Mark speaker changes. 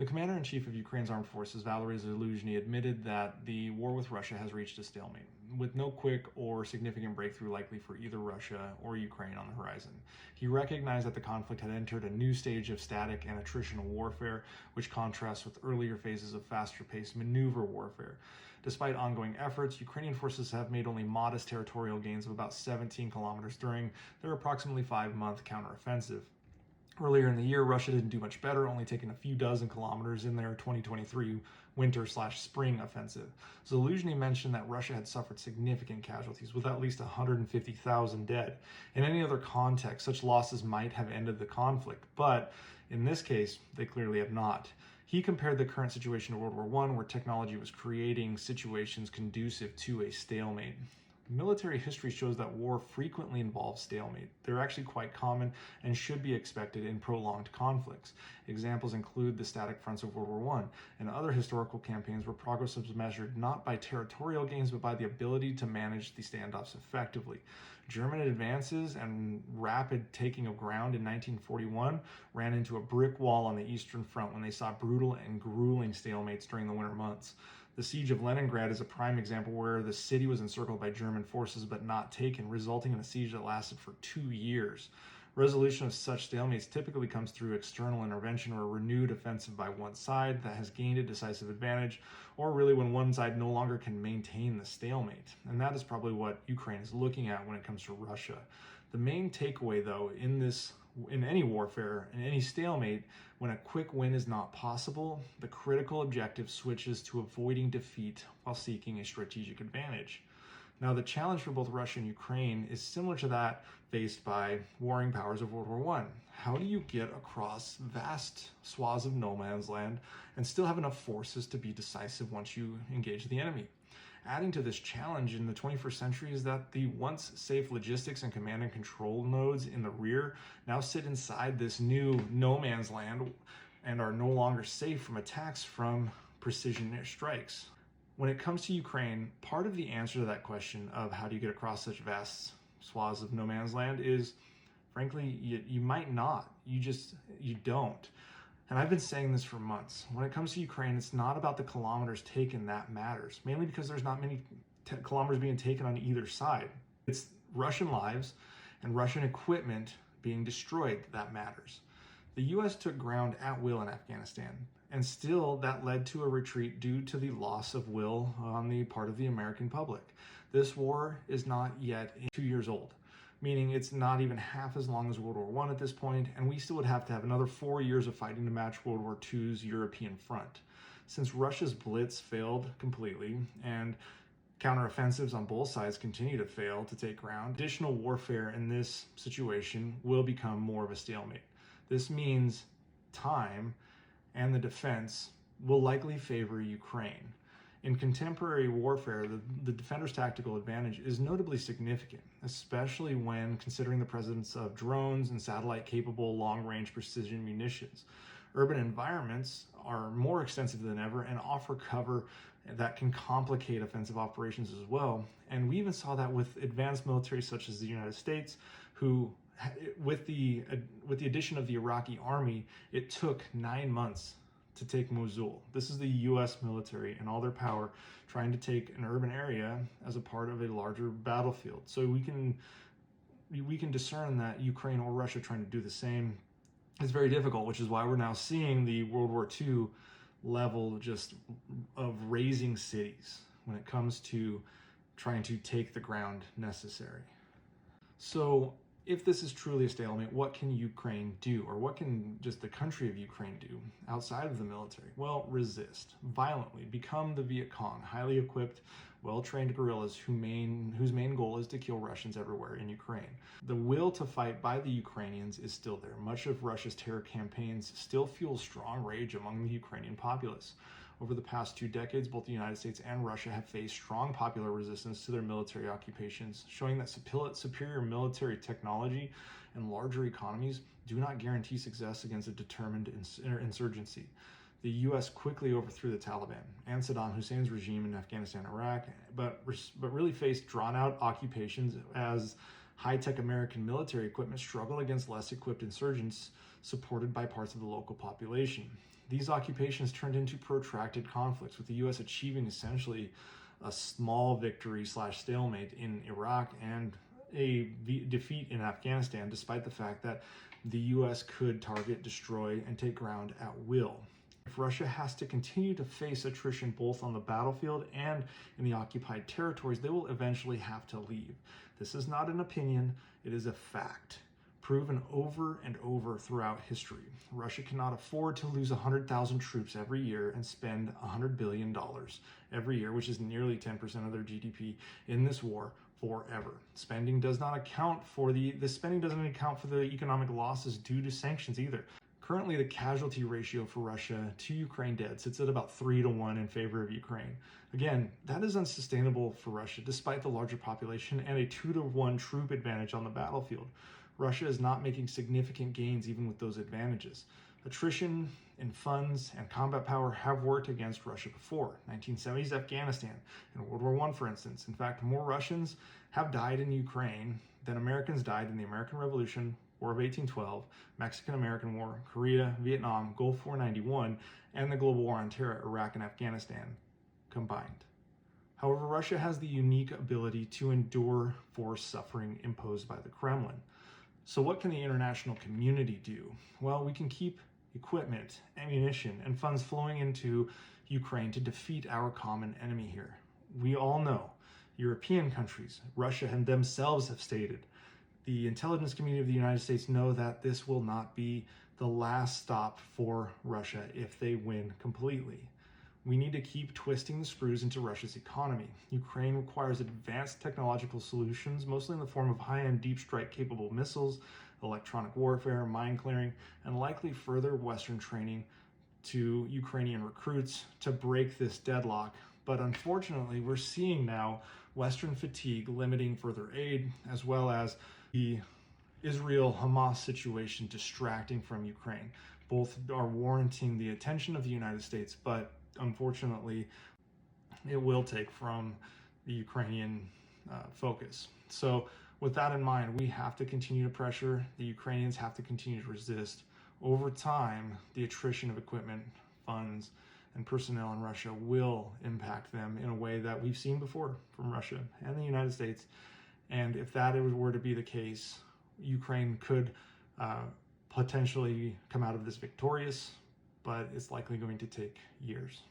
Speaker 1: The commander-in-chief of Ukraine's armed forces, Valery Zaluzhny, admitted that the war with Russia has reached a stalemate, with no quick or significant breakthrough likely for either Russia or Ukraine on the horizon. He recognized that the conflict had entered a new stage of static and attritional warfare, which contrasts with earlier phases of faster-paced maneuver warfare. Despite ongoing efforts, Ukrainian forces have made only modest territorial gains of about 17 kilometers during their approximately 5-month counteroffensive. Earlier in the year, Russia didn't do much better, only taking a few dozen kilometers in their 2023 winter/spring offensive. Zaluzhny mentioned that Russia had suffered significant casualties, with at least 150,000 dead. In any other context, such losses might have ended the conflict, but in this case, they clearly have not. He compared the current situation to World War I, where technology was creating situations conducive to a stalemate. Military history shows that war frequently involves stalemate. They're actually quite common and should be expected in prolonged conflicts. Examples include the static fronts of World War I and other historical campaigns where progress was measured not by territorial gains but by the ability to manage the standoffs effectively. German advances and rapid taking of ground in 1941 ran into a brick wall on the Eastern Front when they saw brutal and grueling stalemates during the winter months. The siege of Leningrad is a prime example where the city was encircled by German forces but not taken, resulting in a siege that lasted for 2 years. Resolution of such stalemates typically comes through external intervention or a renewed offensive by one side that has gained a decisive advantage, or really when one side no longer can maintain the stalemate. And that is probably what Ukraine is looking at when it comes to Russia. The main takeaway, though, in any warfare, in any stalemate, when a quick win is not possible, the critical objective switches to avoiding defeat while seeking a strategic advantage. Now, the challenge for both Russia and Ukraine is similar to that faced by warring powers of World War I. How do you get across vast swaths of no man's land and still have enough forces to be decisive once you engage the enemy? Adding to this challenge in the 21st century is that the once safe logistics and command and control nodes in the rear now sit inside this new no man's land and are no longer safe from attacks from precision strikes. When it comes to Ukraine, part of the answer to that question of how do you get across such vast swaths of no man's land is, frankly, you might not. You don't. And I've been saying this for months. When it comes to Ukraine, it's not about the kilometers taken that matters, mainly because there's not many kilometers being taken on either side. It's Russian lives and Russian equipment being destroyed that matters. The US took ground at will in Afghanistan, and still that led to a retreat due to the loss of will on the part of the American public. This war is not yet 2 years old, meaning it's not even half as long as World War I at this point, and we still would have to have another 4 years of fighting to match World War II's European front. Since Russia's blitz failed completely, and counteroffensives on both sides continue to fail to take ground, additional warfare in this situation will become more of a stalemate. This means time and the defense will likely favor Ukraine. In contemporary warfare, the defender's tactical advantage is notably significant, especially when considering the presence of drones and satellite-capable long-range precision munitions. Urban environments are more extensive than ever and offer cover that can complicate offensive operations as well. And we even saw that with advanced military such as the United States, who, with the addition of the Iraqi army, it took 9 months to take Mosul. This is the US military and all their power trying to take an urban area as a part of a larger battlefield. So we can discern that Ukraine or Russia trying to do the same is very difficult, which is why we're now seeing the World War II level just of raising cities when it comes to trying to take the ground necessary. So if this is truly a stalemate, what can Ukraine do, or what can just the country of Ukraine do outside of the military? Well, resist violently, become the Viet Cong, highly equipped, well-trained guerrillas whose main goal is to kill Russians everywhere in Ukraine. The will to fight by the Ukrainians is still there. Much of Russia's terror campaigns still fuel strong rage among the Ukrainian populace. Over the past 2 decades, both the United States and Russia have faced strong popular resistance to their military occupations, showing that superior military technology and larger economies do not guarantee success against a determined insurgency. The U.S. quickly overthrew the Taliban and Saddam Hussein's regime in Afghanistan and Iraq, but really faced drawn-out occupations as high-tech American military equipment struggled against less equipped insurgents supported by parts of the local population. These occupations turned into protracted conflicts, with the U.S. achieving essentially a small victory / stalemate in Iraq and a defeat in Afghanistan, despite the fact that the U.S. could target, destroy, and take ground at will. If Russia has to continue to face attrition both on the battlefield and in the occupied territories, they will eventually have to leave. This is not an opinion, it is a fact, proven over and over throughout history. Russia cannot afford to lose 100,000 troops every year and spend $100 billion every year, which is nearly 10% of their GDP, in this war forever. Spending does not account for the spending doesn't account for the economic losses due to sanctions either. Currently, the casualty ratio for Russia to Ukraine dead sits at about 3-1 in favor of Ukraine. Again, that is unsustainable for Russia, despite the larger population and a 2-1 troop advantage on the battlefield. Russia is not making significant gains even with those advantages. Attrition in funds and combat power have worked against Russia before. 1970s Afghanistan and World War I, for instance. In fact, more Russians have died in Ukraine than Americans died in the American Revolution, War of 1812, Mexican-American War, Korea, Vietnam, Gulf War 91, and the global war on terror, Iraq and Afghanistan combined. However, Russia has the unique ability to endure forced suffering imposed by the Kremlin. So what can the international community do? Well, we can keep equipment, ammunition, and funds flowing into Ukraine to defeat our common enemy here. We all know, European countries, Russia and themselves have stated, the intelligence community of the United States know that this will not be the last stop for Russia if they win completely. We need to keep twisting the screws into Russia's economy. Ukraine requires advanced technological solutions, mostly in the form of high-end deep strike capable missiles, electronic warfare, mine clearing, and likely further Western training to Ukrainian recruits to break this deadlock. But unfortunately, we're seeing now Western fatigue limiting further aid, as well as the Israel-Hamas situation distracting from Ukraine. Both are warranting the attention of the United States, but unfortunately, it will take from the Ukrainian focus. So with that in mind, we have to continue to pressure. The Ukrainians have to continue to resist. Over time, the attrition of equipment, funds, and personnel in Russia will impact them in a way that we've seen before from Russia and the United States. And if that were to be the case, Ukraine could potentially come out of this victorious, but it's likely going to take years.